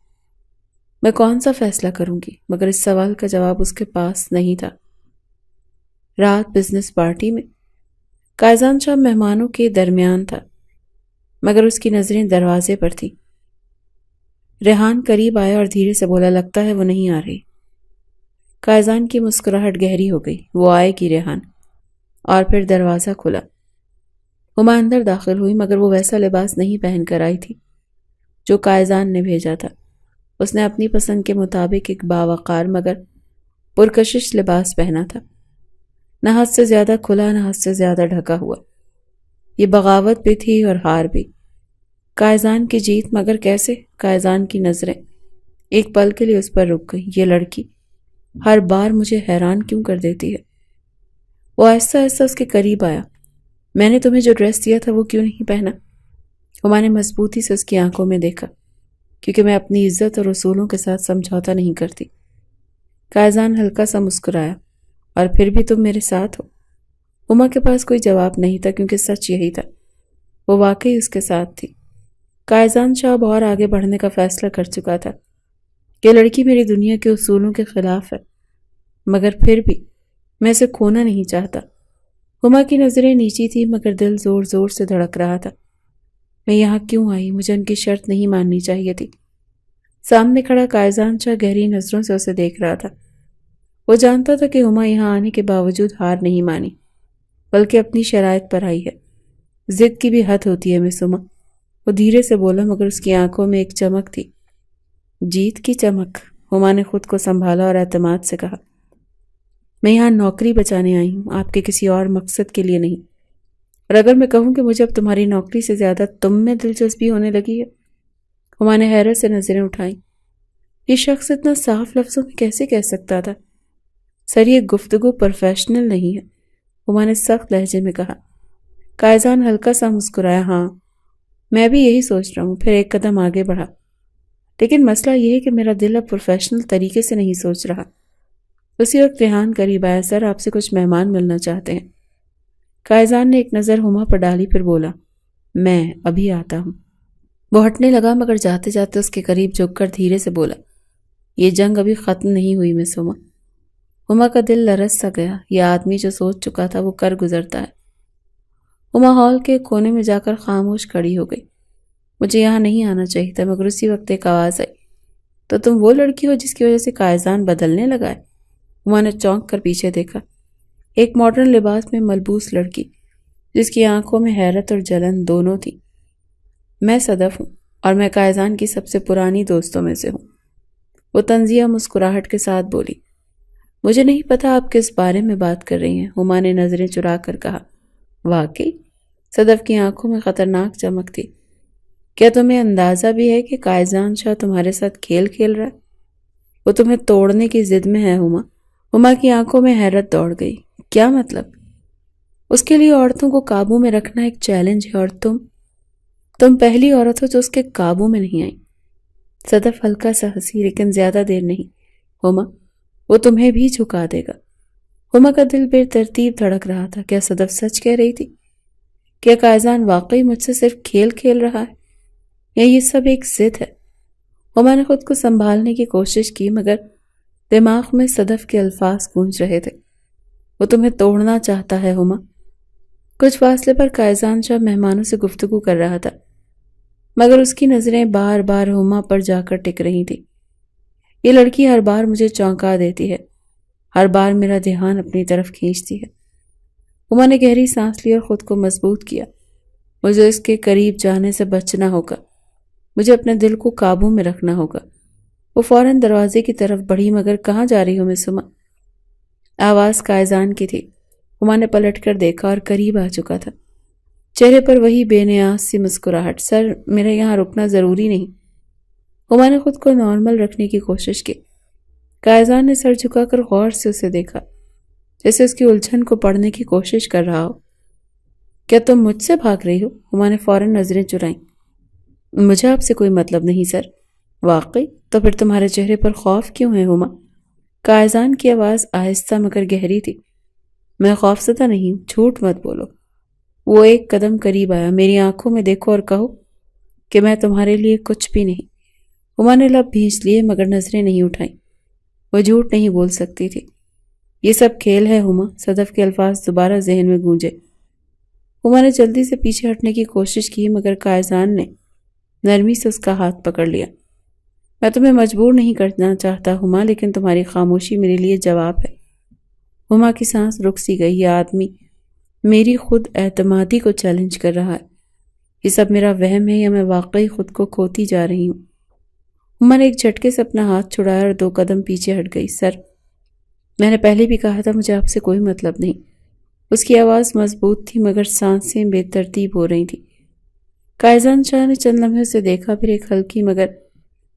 میں کون سا فیصلہ کروں گی؟ مگر اس سوال کا جواب اس کے پاس نہیں تھا۔ رات بزنس پارٹی میں قائزان شاہ مہمانوں کے درمیان تھا، مگر اس کی نظریں دروازے پر تھی۔ ریحان قریب آیا اور دھیرے سے بولا، لگتا ہے وہ نہیں آ رہی۔ قائزان کی مسکراہٹ گہری ہو گئی۔ وہ آئے گی ریحان۔ اور پھر دروازہ کھلا۔ ہما اندر داخل ہوئی مگر وہ ویسا لباس نہیں پہن کر آئی تھی جو قائزان نے بھیجا تھا۔ اس نے اپنی پسند کے مطابق ایک باوقار مگر پرکشش لباس پہنا تھا، نہ حد سے زیادہ کھلا نہ حد سے زیادہ ڈھکا ہوا۔ یہ بغاوت بھی تھی اور ہار بھی۔ قائزان کی جیت، مگر کیسے؟ قائزان کی نظریں ایک پل کے لیے اس پر رک گئی۔ یہ لڑکی ہر بار مجھے حیران کیوں کر دیتی ہے؟ وہ آہستہ آہستہ اس کے قریب آیا۔ میں نے تمہیں جو ڈریس دیا تھا وہ کیوں نہیں پہنا؟ ہما نے مضبوطی سے اس کی آنکھوں میں دیکھا۔ کیونکہ میں اپنی عزت اور اصولوں کے ساتھ سمجھوتا نہیں کرتی۔ قائزان ہلکا سا مسکرایا۔ اور پھر بھی تم میرے ساتھ ہو؟ ہما کے پاس کوئی جواب نہیں تھا، کیونکہ سچ یہی تھا، وہ واقعی اس کے ساتھ تھی۔ قائزان شاہ اور آگے بڑھنے کا فیصلہ کر چکا تھا۔ یہ لڑکی میری دنیا کے اصولوں کے خلاف ہے، مگر پھر بھی میں اسے کھونا نہیں چاہتا۔ ہما کی نظریں نیچی تھی، مگر دل زور زور سے دھڑک رہا تھا۔ میں یہاں کیوں آئی؟ مجھے ان کی شرط نہیں ماننی چاہیے تھی۔ سامنے کھڑا قائزان شاہ گہری نظروں سے اسے دیکھ رہا تھا۔ وہ جانتا تھا کہ ہما یہاں آنے کے باوجود ہار نہیں مانی، بلکہ اپنی شرائط پر آئی ہے۔ ضد کی بھی حد ہوتی ہے مس ہما، وہ دھیرے سے بولا، مگر اس کی آنکھوں میں ایک چمک تھی، جیت کی چمک۔ ہما نے خود کو سنبھالا اور اعتماد سے کہا، میں یہاں نوکری بچانے آئی ہوں، آپ کے کسی اور مقصد کے لیے نہیں۔ اور اگر میں کہوں کہ مجھے اب تمہاری نوکری سے زیادہ تم میں دلچسپی ہونے لگی ہے؟ ہما نے حیرت سے نظریں اٹھائیں۔ یہ شخص اتنا صاف لفظوں میں کیسے کہہ سکتا تھا؟ سر، یہ گفتگو پروفیشنل نہیں ہے، ہما نے سخت لہجے میں کہا۔ قائزان ہلکا سا مسکرایا، ہاں میں بھی یہی سوچ رہا ہوں۔ پھر ایک قدم آگے بڑھا، لیکن مسئلہ یہ ہے کہ میرا دل اب پروفیشنل طریقے سے نہیں سوچ رہا۔ اسی وقت ریحان قریب آیا، سر آپ سے کچھ مہمان ملنا چاہتے ہیں۔ قائزان نے ایک نظر ہما پر ڈالی، پھر بولا، میں ابھی آتا ہوں۔ وہ ہٹنے لگا، مگر جاتے جاتے اس کے قریب جھک کر دھیرے سے بولا، یہ جنگ ابھی ختم نہیں ہوئی مس ہما۔ ہما کا دل لرز سا گیا، یہ آدمی جو سوچ چکا تھا وہ کر گزرتا ہے۔ ہما ہال کے کونے میں جا کر خاموش کھڑی ہو گئی۔ مجھے یہاں نہیں آنا چاہیے تھا، مگر اسی وقت ایک آواز آئی، تو تم وہ لڑکی ہو جس کی وجہ سے قائزان بدلنے لگا ہے؟ ہما نے چونک کر پیچھے دیکھا۔ ایک ماڈرن لباس میں ملبوس لڑکی، جس کی آنکھوں میں حیرت اور جلن دونوں تھی۔ میں صدف ہوں، اور میں قائزان کی سب سے پرانی دوستوں میں سے ہوں، وہ طنزیہ مسکراہٹ کے ساتھ بولی۔ مجھے نہیں پتا آپ کس بارے میں بات کر رہی ہیں، ہما نے نظریں چرا کر کہا۔ واقعی؟ صدف کی آنکھوں میں خطرناک چمک تھی۔ کیا تمہیں اندازہ بھی ہے کہ قائزان شاہ تمہارے ساتھ کھیل کھیل رہا ہے؟ وہ تمہیں توڑنے کی ضد میں ہے ہما۔ ہما کی آنکھوں میں حیرت دوڑ گئی۔ کیا مطلب؟ اس کے لیے عورتوں کو قابو میں رکھنا ایک چیلنج ہے، اور تم پہلی عورت ہو جو اس کے قابو میں نہیں آئی۔ صدف ہلکا سا ہنسی، لیکن زیادہ دیر نہیں۔ ہما، وہ تمہیں بھی جھکا دے گا۔ ہما کا دل بے ترتیب دھڑک رہا تھا۔ کیا صدف سچ کہہ رہی تھی؟ کیا قائزان واقعی مجھ سے صرف کھیل کھیل رہا ہے، یا یہ سب ایک ضد ہے؟ ہما نے خود کو سنبھالنے کی کوشش کی، مگر دماغ میں صدف کے الفاظ گونج رہے تھے، وہ تمہیں توڑنا چاہتا ہے ہما۔ کچھ فاصلے پر قائزان شاہ مہمانوں سے گفتگو کر رہا تھا، مگر اس کی نظریں بار بار ہما پر جا کر ٹک رہی تھی۔ یہ لڑکی ہر بار مجھے چونکا دیتی ہے، ہر بار میرا دھیان اپنی طرف کھینچتی ہے۔ ہما نے گہری سانس لی اور خود کو مضبوط کیا۔ مجھے اس کے قریب جانے سے بچنا ہوگا، مجھے اپنے دل کو قابو میں رکھنا ہوگا۔ وہ فوراً دروازے کی طرف بڑھی، مگر کہاں جا رہی ہو مس ہما؟ آواز قائزان کی تھی۔ ہما نے پلٹ کر دیکھا اور قریب آ چکا تھا، چہرے پر وہی بے نیاز سی مسکراہٹ۔ سر، میرا یہاں رکنا ضروری نہیں۔ ہما نے خود کو نارمل رکھنے کی کوشش کی۔ قائزان نے سر جھکا کر غور سے اسے دیکھا، جیسے اس کی الجھن کو پڑھنے کی کوشش کر رہا ہو۔ کیا تم مجھ سے بھاگ رہی ہو؟ ہما نے فوراً نظریں چرائیں۔ مجھے آپ سے کوئی مطلب نہیں سر۔ واقعی؟ تو پھر تمہارے چہرے پر خوف کیوں ہے ہما؟ قائزان کی آواز آہستہ مگر گہری تھی۔ میں خوف زدہ نہیں ہوں، جھوٹ مت بولو۔ وہ ایک قدم قریب آیا۔ میری آنکھوں میں دیکھو اور کہو کہ میں تمہارے لیے کچھ بھی نہیں۔ ہما نے لب بھینچ لیے، مگر نظریں نہیں اٹھائیں۔ وہ جھوٹ نہیں بول سکتی تھی۔ یہ سب کھیل ہے ہما، صدف کے الفاظ دوبارہ ذہن میں گونجے۔ ہما نے جلدی سے پیچھے ہٹنے کی کوشش کی، مگر قائزان نے نرمی سے اس کا ہاتھ پکڑ لیا۔ میں تمہیں مجبور نہیں کرنا چاہتا ہما، لیکن تمہاری خاموشی میرے لیے جواب ہے۔ ہما کی سانس رک سی گئی۔ یہ آدمی میری خود اعتمادی کو چیلنج کر رہا ہے۔ یہ سب میرا وہم ہے یا میں واقعی خود کو کھوتی جا رہی ہوں؟ ہما نے ایک جھٹکے سے اپنا ہاتھ چھڑایا اور 2 قدم پیچھے ہٹ گئی۔ سر، میں نے پہلے بھی کہا تھا مجھے آپ سے کوئی مطلب نہیں۔ اس کی آواز مضبوط تھی، مگر سانسیں بے ترتیب ہو رہی تھیں۔ قائزان شاہ نے چند لمحے سے دیکھا، پھر ایک ہلکی مگر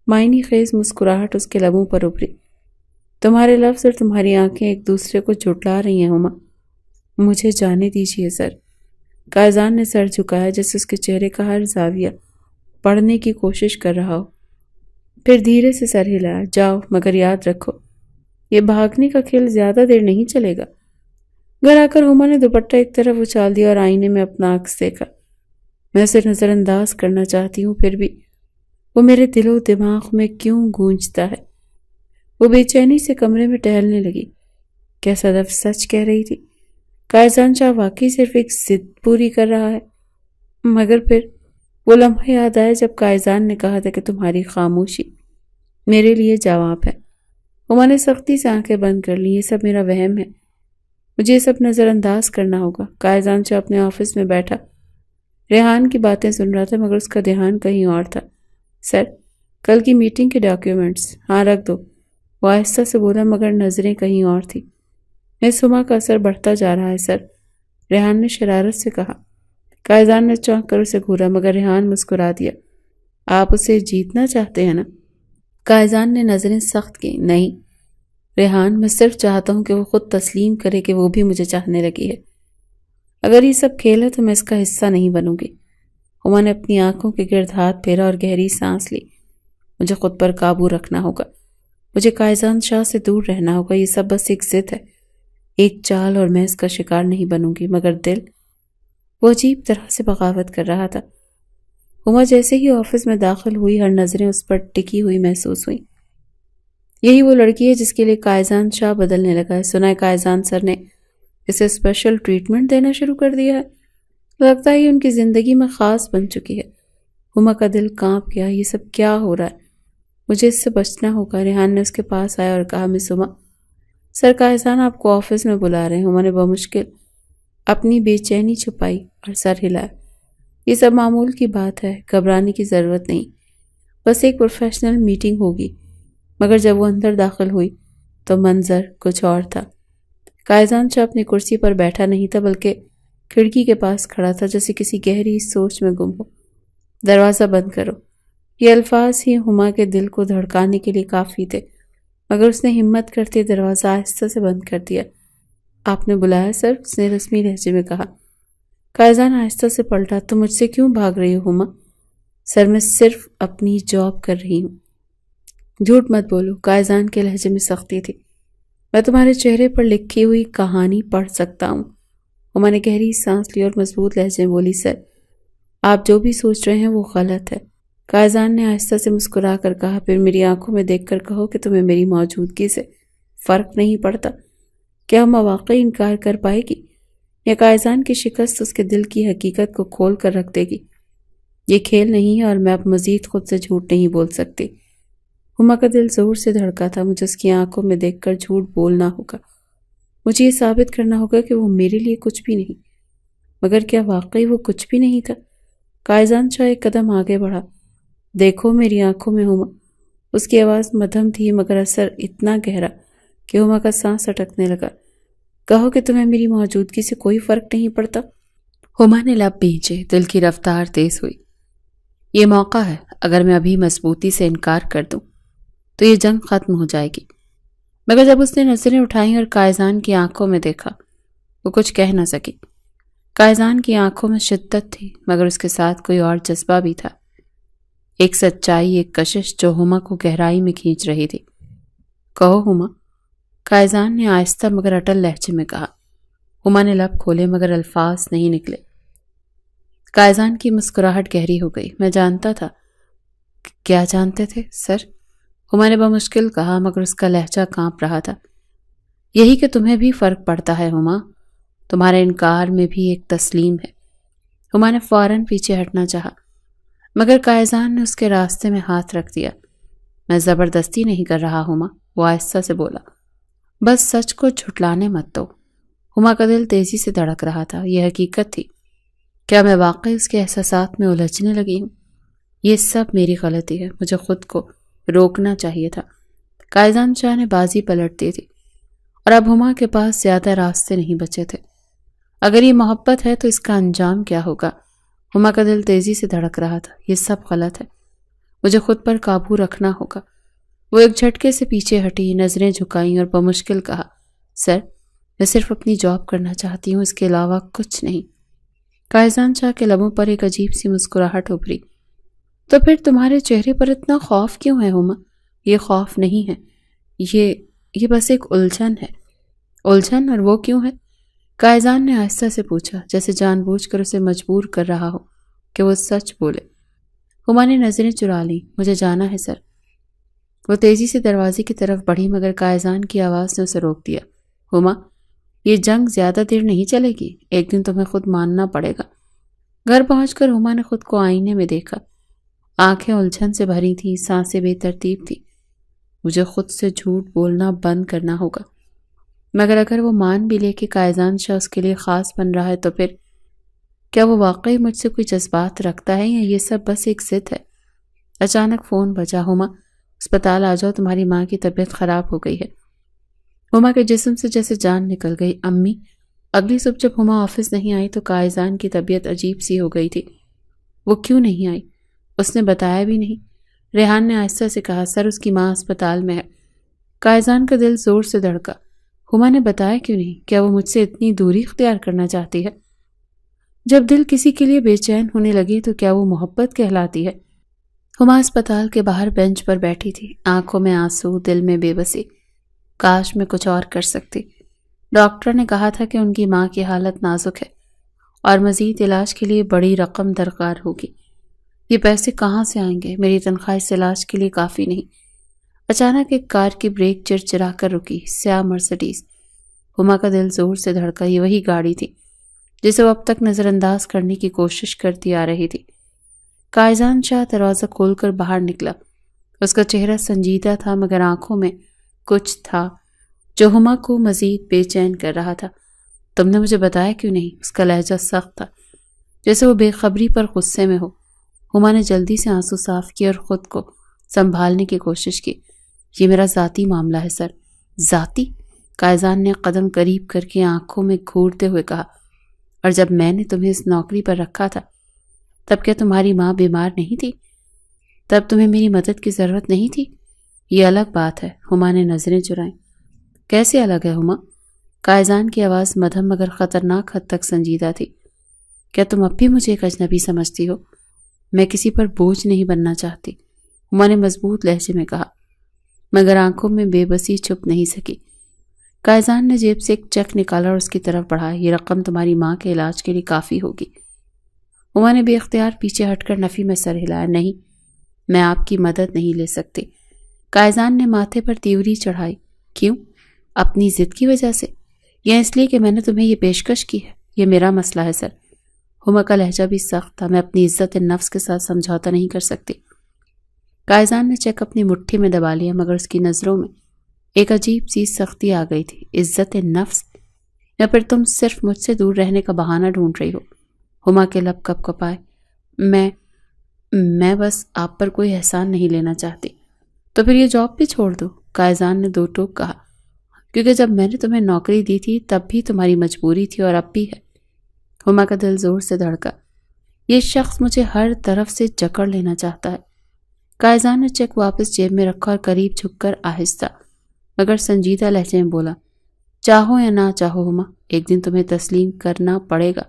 معنی خیز مسکراہٹ اس کے لبوں پر ابھری۔ تمہارے لفظ اور تمہاری آنکھیں ایک دوسرے کو جھٹلا رہی ہیں ہما۔ مجھے جانے دیجیے سر۔ قائزان نے سر جھکایا جیسے اس کے چہرے کا ہر زاویہ پڑھنے کی کوشش کر رہا ہو، پھر دھیرے سے سر ہلایا۔ جاؤ، مگر یاد رکھو یہ بھاگنے کا کھیل زیادہ دیر نہیں چلے گا۔ گھر آ کر ہما نے دوپٹہ ایک طرف اچھال دیا اور آئینے میں اپنا عکس دیکھا۔ میں اسے نظر انداز کرنا چاہتی ہوں، پھر بھی وہ میرے دل و دماغ میں کیوں گونجتا ہے۔ وہ بے چینی سے کمرے میں ٹہلنے لگی۔ کیا صدف سچ کہہ رہی تھی؟ قائزان شاہ واقعی صرف ایک ضد پوری کر رہا ہے؟ مگر پھر وہ لمحہ یاد آیا جب قائزان نے کہا تھا کہ تمہاری خاموشی میرے لیے جواب ہے۔ ہما نے سختی سے آنکھیں بند کر لی۔ یہ سب میرا وہم ہے، مجھے یہ سب نظر انداز کرنا ہوگا۔ قائزان شاہ اپنے آفس میں بیٹھا ریحان کی باتیں سن رہا تھا، مگر اس کا دھیان کہیں اور تھا۔ سر، کل کی میٹنگ کے ڈاکیومنٹس؟ ہاں، رکھ دو، وہ آہستہ سے بولا، مگر نظریں کہیں اور تھی۔ مس ہما کا اثر بڑھتا جا رہا ہے سر، ریحان نے شرارت سے کہا۔ قائزان نے چونک کر اسے گھورا، مگر ریحان مسکرا دیا۔ آپ اسے جیتنا چاہتے ہیں نا؟ قائزان نے نظریں سخت کی۔ نہیں ریحان، میں صرف چاہتا ہوں کہ وہ خود تسلیم کرے کہ وہ بھی مجھے چاہنے لگی ہے۔ اگر یہ سب کھیل ہے تو میں اس کا حصہ نہیں بنوں گی۔ ہما نے اپنی آنکھوں کے گرد ہاتھ پھیرا اور گہری سانس لی۔ مجھے خود پر قابو رکھنا ہوگا، مجھے قائزان شاہ سے دور رہنا ہوگا۔ یہ سب بس ایک ضد ہے، ایک چال، اور میں اس کا شکار نہیں بنوں گی۔ مگر دل، وہ عجیب طرح سے بغاوت کر رہا تھا۔ ہما جیسے ہی آفس میں داخل ہوئی، ہر نظریں اس پر ٹکی ہوئی محسوس ہوئیں۔ یہی وہ لڑکی ہے جس کے لیے قائزان شاہ بدلنے لگا ہے۔ سنا ہے قائزان سر نے اسے اسپیشل ٹریٹمنٹ دینا شروع کر دیا ہے۔ لگتا ہے یہ ان کی زندگی میں خاص بن چکی ہے۔ ہما کا دل کانپ گیا۔ یہ سب کیا ہو رہا ہے؟ مجھے اس سے بچنا ہوگا۔ ریحان نے اس کے پاس آیا اور کہا، مس ہما، سر قائزان آپ کو آفس میں بلا رہے ہیں۔ ہما نے بمشکل اپنی بے چینی چھپائی اور سر ہلایا۔ یہ سب معمول کی بات ہے، گھبرانے کی ضرورت نہیں، بس ایک پروفیشنل میٹنگ ہوگی۔ مگر جب وہ اندر داخل ہوئی تو منظر کچھ اور تھا۔ قائزان شاہ اپنی کرسی پر بیٹھا نہیں تھا، بلکہ کھڑکی کے پاس کھڑا تھا، جیسے کسی گہری سوچ میں گم ہو۔ دروازہ بند کرو، یہ الفاظ ہی ہما کے دل کو دھڑکانے کے لیے کافی تھے، مگر اس نے ہمت کرتے دروازہ آہستہ سے بند کر دیا۔ آپ نے بلایا سر؟ اس نے رسمی لہجے میں کہا۔ قائزان آہستہ سے پلٹا۔ تم مجھ سے کیوں بھاگ رہی ہو ہما؟ سر، میں صرف اپنی جاب کر رہی ہوں۔ جھوٹ مت بولو، قائزان کے لہجے میں سختی تھی۔ میں تمہارے چہرے پر لکھی ہوئی کہانی پڑھ سکتا ہوں۔ ہما نے گہری سانس لی اور مضبوط لہجے میں بولی، سر آپ جو بھی سوچ رہے ہیں وہ غلط ہے۔ قائزان نے آہستہ سے مسکرا کر کہا، پھر میری آنکھوں میں دیکھ کر کہو کہ تمہیں میری موجودگی سے فرق نہیں پڑتا۔ کیا ہما واقعی انکار کر پائے گی، یا قائزان کی شکست اس کے دل کی حقیقت کو کھول کر رکھ دے گی؟ یہ کھیل نہیں ہے اور میں اب مزید خود سے جھوٹ نہیں بول سکتی۔ ہما کا دل زور سے دھڑکا تھا۔ مجھے اس کی آنکھوں میں دیکھ کر جھوٹ بولنا ہوگا، مجھے یہ ثابت کرنا ہوگا کہ وہ میرے لیے کچھ بھی نہیں۔ مگر کیا واقعی وہ کچھ بھی نہیں تھا؟ قائزان شاہ ایک قدم آگے بڑھا۔ دیکھو میری آنکھوں میں ہما۔ اس کی آواز مدھم تھی، مگر اثر اتنا گہرا کہ ہما کا سانس اٹکنے لگا۔ کہو کہ تمہیں میری موجودگی سے کوئی فرق نہیں پڑتا۔ ہما نے لب بھینچے، دل کی رفتار تیز ہوئی۔ یہ موقع ہے، اگر میں ابھی مضبوطی سے انکار کر دوں تو یہ جنگ ختم ہو جائے گی۔ مگر جب اس نے نظریں اٹھائیں اور قائزان کی آنکھوں میں دیکھا، وہ کچھ کہہ نہ سکی۔ قائزان کی آنکھوں میں شدت تھی، مگر اس کے ساتھ کوئی اور جذبہ بھی تھا، ایک سچائی، ایک کشش جو ہما کو گہرائی میں کھینچ رہی تھی۔ کہو ہما، قائزان نے آہستہ مگر اٹل لہجے میں کہا۔ ہما نے لب کھولے مگر الفاظ نہیں نکلے۔ قائزان کی مسکراہٹ گہری ہو گئی۔ میں جانتا تھا۔ کیا جانتے تھے سر؟ ہما نے بمشکل کہا، مگر اس کا لہجہ کانپ رہا تھا۔ یہی کہ تمہیں بھی فرق پڑتا ہے ہما، تمہارے انکار میں بھی ایک تسلیم ہے۔ ہما نے فوراً پیچھے ہٹنا چاہا، مگر قائزان نے اس کے راستے میں ہاتھ رکھ دیا۔ میں زبردستی نہیں کر رہا ہما، وہ آہستہ سے بولا، بس سچ کو جھٹلانے مت دو۔ ہما کا دل تیزی سے دھڑک رہا تھا۔ یہ حقیقت تھی، کیا میں واقعی اس کے احساسات میں الجھنے لگی ہوں؟ یہ سب میری غلطی ہے، مجھے خود کو روکنا چاہیے تھا۔ قائزان شاہ نے بازی پلٹ دی تھی، اور اب ہما کے پاس زیادہ راستے نہیں بچے تھے۔ اگر یہ محبت ہے تو اس کا انجام کیا ہوگا؟ ہما کا دل تیزی سے دھڑک رہا تھا۔ یہ سب غلط ہے، مجھے خود پر قابو رکھنا ہوگا۔ وہ ایک جھٹکے سے پیچھے ہٹی، نظریں جھکائیں اور بمشکل کہا، سر میں صرف اپنی جاب کرنا چاہتی ہوں، اس کے علاوہ کچھ نہیں۔ قائزان شاہ کے لبوں پر ایک عجیب سی مسکراہٹ ابھری۔ تو پھر تمہارے چہرے پر اتنا خوف کیوں ہے ہما؟ یہ خوف نہیں ہے، یہ بس ایک الجھن ہے۔ الجھن؟ اور وہ کیوں ہے؟ قائزان نے آہستہ سے پوچھا، جیسے جان بوجھ کر اسے مجبور کر رہا ہو کہ وہ سچ بولے۔ ہما نے نظریں چرا لیں۔ مجھے جانا ہے سر۔ وہ تیزی سے دروازے کی طرف بڑھی مگر قائزان کی آواز نے اسے روک دیا۔ ہما، یہ جنگ زیادہ دیر نہیں چلے گی، ایک دن تمہیں خود ماننا پڑے گا۔ گھر پہنچ کر ہما نے خود کو آئینے میں دیکھا۔ آنکھیں الجھن سے بھری تھیں، سانسیں بے ترتیب تھیں۔ مجھے خود سے جھوٹ بولنا بند کرنا ہوگا، مگر اگر وہ مان بھی لے کہ قائزان شاہ اس کے لیے خاص بن رہا ہے تو پھر کیا وہ واقعی مجھ سے کوئی جذبات رکھتا ہے یا یہ سب بس ایک ضد ہے؟ اچانک فون بجا۔ ہما، اسپتال آ جاؤ، تمہاری ماں کی طبیعت خراب ہو گئی ہے۔ ہما کے جسم سے جیسے جان نکل گئی۔ امی؟ اگلی صبح جب ہما آفس نہیں آئی تو قائزان کی طبیعت عجیب سی ہو گئی تھی۔ وہ کیوں نہیں آئی؟ اس نے بتایا بھی نہیں۔ ریحان نے آہستہ سے کہا، سر اس کی ماں اسپتال میں ہے۔ قائزان کا دل زور سے دھڑکا۔ ہما نے بتایا کیوں نہیں؟ کیا وہ مجھ سے اتنی دوری اختیار کرنا چاہتی ہے؟ جب دل کسی کے لیے بے چین ہونے لگے تو کیا وہ محبت کہلاتی ہے؟ ہما اسپتال کے باہر بینچ پر بیٹھی تھی، آنکھوں میں آنسو، دل میں بے بسی۔ کاش میں کچھ اور کر سکتی۔ ڈاکٹر نے کہا تھا کہ ان کی ماں کی حالت نازک ہے اور مزید علاج کے لیے بڑی رقم درکار ہوگی۔ یہ پیسے کہاں سے آئیں گے؟ میری تنخواہ اس علاج کے لیے کافی نہیں۔ اچانک ایک کار کی بریک چرچرا کر رکی، سیاہ مرسڈیز۔ ہما کا دل زور سے دھڑکا۔ یہ وہی گاڑی تھی جسے وہ اب تک نظر انداز کرنے کی کوشش کرتی آ رہی تھی۔ قائزان شاہ دروازہ کھول کر باہر نکلا۔ اس کا چہرہ سنجیدہ تھا مگر آنکھوں میں کچھ تھا جو ہما کو مزید بے چین کر رہا تھا۔ تم نے مجھے بتایا کیوں نہیں؟ اس کا لہجہ سخت تھا، جیسے وہ بے خبری پر غصے میں ہو۔ ہما نے جلدی سے آنسو صاف کیے اور خود کو سنبھالنے کی کوشش کی۔ یہ میرا ذاتی معاملہ ہے سر۔ ذاتی؟ قائزان نے قدم قریب کر کے آنکھوں میں گھورتے ہوئے کہا، اور جب میں نے تمہیں اس نوکری پر رکھا تھا تب کیا تمہاری ماں بیمار نہیں تھی؟ تب تمہیں میری مدد کی ضرورت نہیں تھی؟ یہ الگ بات ہے۔ ہما نے نظریں چرائیں۔ کیسے الگ ہے ہما؟ قائزان کی آواز مدھم مگر خطرناک حد تک سنجیدہ تھی۔ کیا تم اب بھی مجھے ایک اجنبی سمجھتی ہو؟ میں کسی پر بوجھ نہیں بننا چاہتی، ہما نے مضبوط لہجے میں کہا، مگر آنکھوں میں بے بسی چھپ نہیں سکی۔ قائزان نے جیب سے ایک چیک نکالا اور اس کی طرف بڑھایا۔ یہ رقم تمہاری ماں کے علاج کے لیے کافی ہوگی۔ ہما نے بے اختیار پیچھے ہٹ کر نفی میں سر ہلایا۔ نہیں، میں آپ کی مدد نہیں لے سکتی۔ قائزان نے ماتھے پر تیوری چڑھائی۔ کیوں؟ اپنی ضد کی وجہ سے یا اس لیے کہ میں نے تمہیں یہ پیشکش کی ہے؟ یہ میرا مسئلہ ہے سر۔ ہما کا لہجہ بھی سخت تھا۔ میں اپنی عزت نفس کے ساتھ سمجھوتا نہیں کر سکتی۔ قائزان نے چیک اپنی مٹھی میں دبا لیا مگر اس کی نظروں میں ایک عجیب سی سختی آ گئی تھی۔ عزت نفس؟ یا پھر تم صرف مجھ سے دور رہنے کا بہانہ ڈھونڈ رہی ہو؟ ہما کے لب کپ کپائے۔ میں بس آپ پر کوئی احسان نہیں لینا چاہتی۔ تو پھر یہ جاب بھی چھوڑ دو، قائزان نے دو ٹوک کہا، کیونکہ جب میں نے تمہیں نوکری دی تھی تب بھی تمہاری مجبوری تھی اور اب بھی ہے۔ ہما کا دل زور سے دھڑکا۔ یہ شخص مجھے ہر طرف سے جکڑ لینا چاہتا ہے۔ قائزان نے چیک واپس جیب میں رکھا اور قریب جھک کر آہستہ مگر سنجیدہ لہجے میں بولا، چاہو یا نہ چاہو ہما، ایک دن تمہیں تسلیم کرنا پڑے گا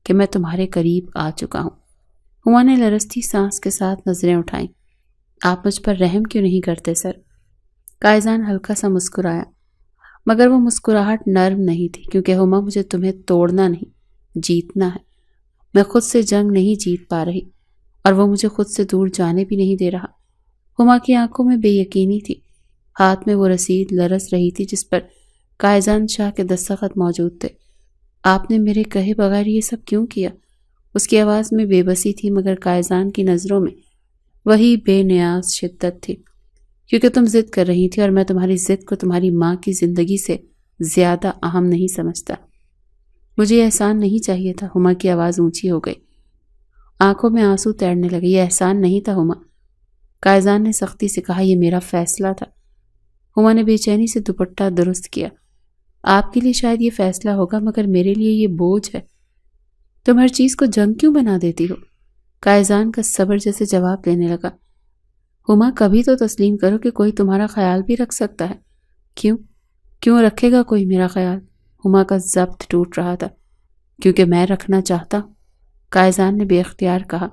کہ میں تمہارے قریب آ چکا ہوں۔ ہما نے لرزتی سانس کے ساتھ نظریں اٹھائیں۔ آپ مجھ پر رحم کیوں نہیں کرتے سر؟ قائزان ہلکا سا مسکرایا مگر وہ مسکراہٹ نرم نہیں تھی، کیونکہ ہما مجھے تمہیں توڑنا نہیں، جیتنا ہے۔ میں خود سے جنگ نہیں جیت پا رہی اور وہ مجھے خود سے دور جانے بھی نہیں دے رہا۔ ہما کی آنکھوں میں بے یقینی تھی، ہاتھ میں وہ رسید لرز رہی تھی جس پر قائزان شاہ کے دستخط موجود تھے۔ آپ نے میرے کہے بغیر یہ سب کیوں کیا؟ اس کی آواز میں بے بسی تھی مگر قائزان کی نظروں میں وہی بے نیاز شدت تھی۔ کیونکہ تم ضد کر رہی تھی اور میں تمہاری ضد کو تمہاری ماں کی زندگی سے زیادہ اہم نہیں سمجھتا۔ مجھے احسان نہیں چاہیے تھا۔ ہما کی آواز اونچی ہو گئی، آنکھوں میں آنسو تیرنے لگے۔ یہ احسان نہیں تھا ہما، قائزان نے سختی سے کہا، یہ میرا فیصلہ تھا۔ ہما نے بے چینی سے دوپٹہ درست کیا۔ آپ کے لیے شاید یہ فیصلہ ہوگا مگر میرے لیے یہ بوجھ ہے۔ تم ہر چیز کو جنگ کیوں بنا دیتی ہو؟ قائزان کا صبر جیسے جواب دینے لگا۔ ہما کبھی تو تسلیم کرو کہ کوئی تمہارا خیال بھی رکھ سکتا ہے۔ کیوں رکھے گا کوئی میرا خیال؟ ہما کا ضبط ٹوٹ رہا تھا۔ کیونکہ میں رکھنا چاہتا ہوں، قائزان نے بے اختیار کہا،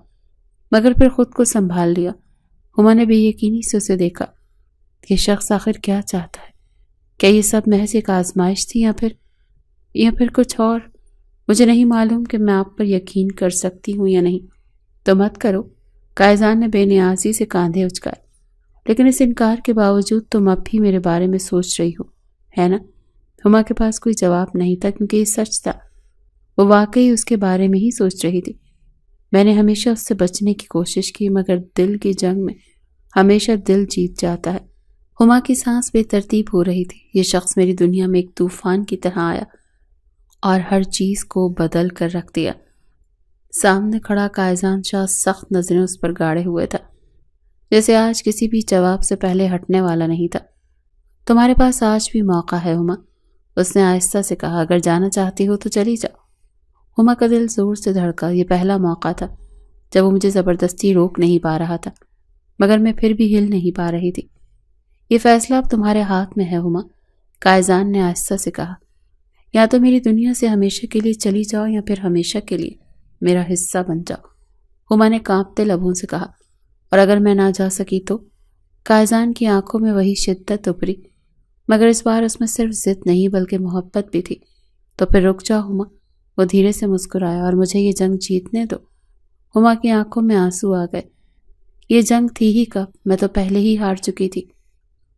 مگر پھر خود کو سنبھال لیا۔ ہما نے بے یقینی سے اسے دیکھا۔ یہ شخص آخر کیا چاہتا ہے؟ کیا یہ سب محض ایک آزمائش تھی یا پھر کچھ اور؟ مجھے نہیں معلوم کہ میں آپ پر یقین کر سکتی ہوں یا نہیں۔ تو مت کرو، قائزان نے بے نیازی سے کاندھے اچکائے۔ لیکن اس انکار کے باوجود تم اب بھی میرے بارے میں سوچ رہی ہو، ہے نا؟ ہما کے پاس کوئی جواب نہیں تھا کیونکہ یہ سچ تھا۔ وہ واقعی اس کے بارے میں ہی سوچ رہی تھی۔ میں نے ہمیشہ اس سے بچنے کی کوشش کی، مگر دل کی جنگ میں ہمیشہ دل جیت جاتا ہے۔ ہما کی سانس بے ترتیب ہو رہی تھی۔ یہ شخص میری دنیا میں ایک طوفان کی طرح آیا اور ہر چیز کو بدل کر رکھ دیا۔ سامنے کھڑا قائزان شاہ سخت نظریں اس پر گاڑے ہوئے تھا، جیسے آج کسی بھی جواب سے پہلے ہٹنے والا نہیں تھا۔ تمہارے پاس آج بھی موقع ہے ہما، اس نے آہستہ سے کہا، اگر جانا چاہتی ہو تو چلی جاؤ۔ ہما کا دل زور سے دھڑکا۔ یہ پہلا موقع تھا جب وہ مجھے زبردستی روک نہیں پا رہا تھا، مگر میں پھر بھی ہل نہیں پا رہی تھی۔ یہ فیصلہ اب تمہارے ہاتھ میں ہے ہما، قائزان نے آہستہ سے کہا۔ یا تو میری دنیا سے ہمیشہ کے لیے چلی جاؤ یا پھر ہمیشہ کے لیے میرا حصہ بن جاؤ، ہما نے کانپتے لبوں سے کہا۔ اور اگر میں نہ جا سکی تو؟ قائزان کی آنکھوں میں وہی شدت ابھری، مگر اس بار اس میں صرف ضد نہیں بلکہ محبت بھی تھی۔ تو پھر رک جاؤ ہما، وہ دھیرے سے مسکرایا، اور مجھے یہ جنگ جیتنے دو۔ ہما کی آنکھوں میں آنسو آ گئے۔ یہ جنگ تھی ہی کب، میں تو پہلے ہی ہار چکی تھی۔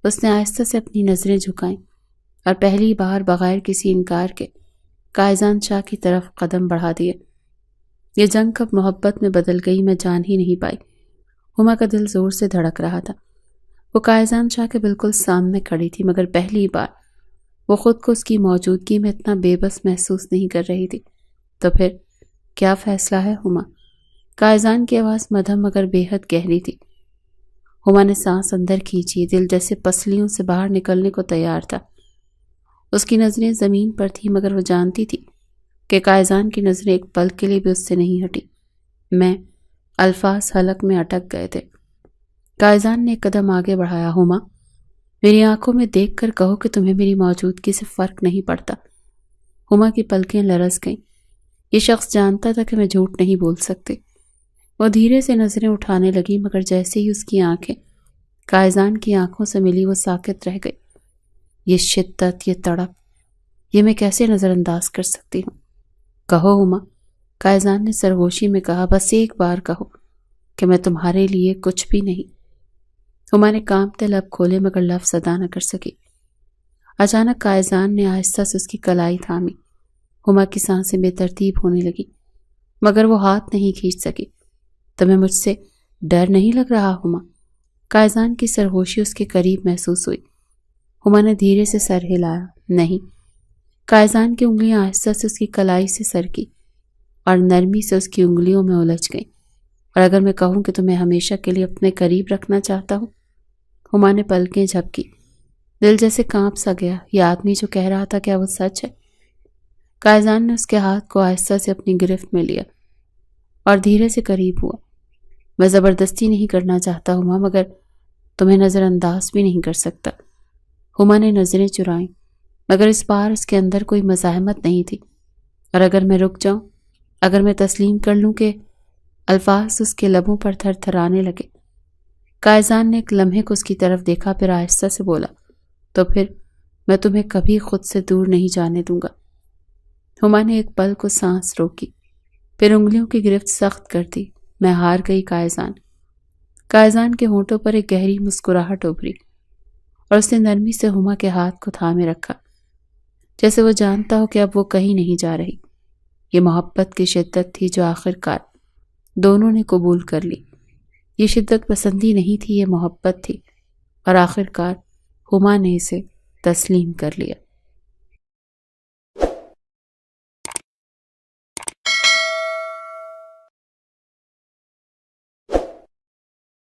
اس نے آہستہ سے اپنی نظریں جھکائیں اور پہلی بار بغیر کسی انکار کے قائزان شاہ کی طرف قدم بڑھا دیے۔ یہ جنگ کب محبت میں بدل گئی میں جان ہی نہیں پائی۔ ہما کا دل زور سے دھڑک رہا تھا۔ وہ قائزان شاہ کے بالکل سامنے کھڑی تھی، مگر پہلی بار وہ خود کو اس کی موجودگی میں اتنا بے بس محسوس نہیں کر رہی تھی۔ تو پھر کیا فیصلہ ہے ہما؟ قائزان کی آواز مدھم مگر بے حد گہری تھی۔ ہما نے سانس اندر کھینچی، دل جیسے پسلیوں سے باہر نکلنے کو تیار تھا۔ اس کی نظریں زمین پر تھیں، مگر وہ جانتی تھی کہ قائزان کی نظریں ایک پل کے لیے بھی اس سے نہیں ہٹی۔ الفاظ حلق میں اٹک گئے تھے۔ قائزان نے ایک قدم آگے بڑھایا۔ ہما، میری آنکھوں میں دیکھ کر کہو کہ تمہیں میری موجودگی سے فرق نہیں پڑتا۔ ہما کی پلکیں لرز گئیں۔ یہ شخص جانتا تھا کہ میں جھوٹ نہیں بول سکتی۔ وہ دھیرے سے نظریں اٹھانے لگی، مگر جیسے ہی اس کی آنکھیں قائزان کی آنکھوں سے ملی وہ ساکت رہ گئی۔ یہ شدت، یہ تڑپ، یہ میں کیسے نظر انداز کر سکتی ہوں؟ کہو ہما، قائزان نے سرگوشی میں کہا، بس ایک بار کہو کہ میں تمہارے لیے کچھ بھی نہیں۔ ہما نے کانپتے لب کھولے مگر لفظ ادا نہ کر سکی۔ اچانک قائزان نے آہستہ سے اس کی کلائی تھامی۔ ہما کی سانسیں بے ترتیب ہونے لگی، مگر وہ ہاتھ نہیں کھینچ سکی۔ تمہیں مجھ سے ڈر نہیں لگ رہا ہما؟ قائزان کی سرگوشی اس کے قریب محسوس ہوئی۔ ہما نے دھیرے سے سر ہلایا۔ نہیں۔ قائزان کی انگلیاں آہستہ سے اس کی کلائی سے سرکی اور نرمی سے اس کی انگلیوں میں الجھ گئیں۔ اور اگر میں کہوں کہ تمہیں ہمیشہ کے لیے اپنے قریب رکھنا چاہتا ہوں؟ ہما نے پلکیں جھپکی۔ دل جیسے کانپ سا گیا۔ یہ آدمی جو کہہ رہا تھا کیا وہ سچ ہے؟ قائزان نے اس کے ہاتھ کو آہستہ سے اپنی گرفت میں لیا اور دھیرے سے قریب ہوا۔ میں زبردستی نہیں کرنا چاہتا ہما، مگر تمہیں نظر انداز بھی نہیں کر سکتا۔ ہما نے نظریں چرائیں، مگر اس بار اس کے اندر کوئی مزاحمت نہیں تھی۔ اور اگر میں رک جاؤں، اگر میں تسلیم کر لوں کہ… الفاظ اس کے لبوں پر تھر تھرانے لگے۔ قائزان نے ایک لمحے کو اس کی طرف دیکھا، پھر آہستہ سے بولا، تو پھر میں تمہیں کبھی خود سے دور نہیں جانے دوں گا۔ ہما نے ایک پل کو سانس روکی، پھر انگلیوں کی گرفت سخت کر دی۔ میں ہار گئی قائزان۔ قائزان کے ہونٹوں پر ایک گہری مسکراہٹ ابھری اور اس نے نرمی سے ہما کے ہاتھ کو تھامے رکھا، جیسے وہ جانتا ہو کہ اب وہ کہیں نہیں جا رہی۔ یہ محبت کی شدت تھی جو آخرکار دونوں نے قبول کر لی۔ یہ شدت پسندی نہیں تھی، یہ محبت تھی، اور آخرکار ہما نے اسے تسلیم کر لیا۔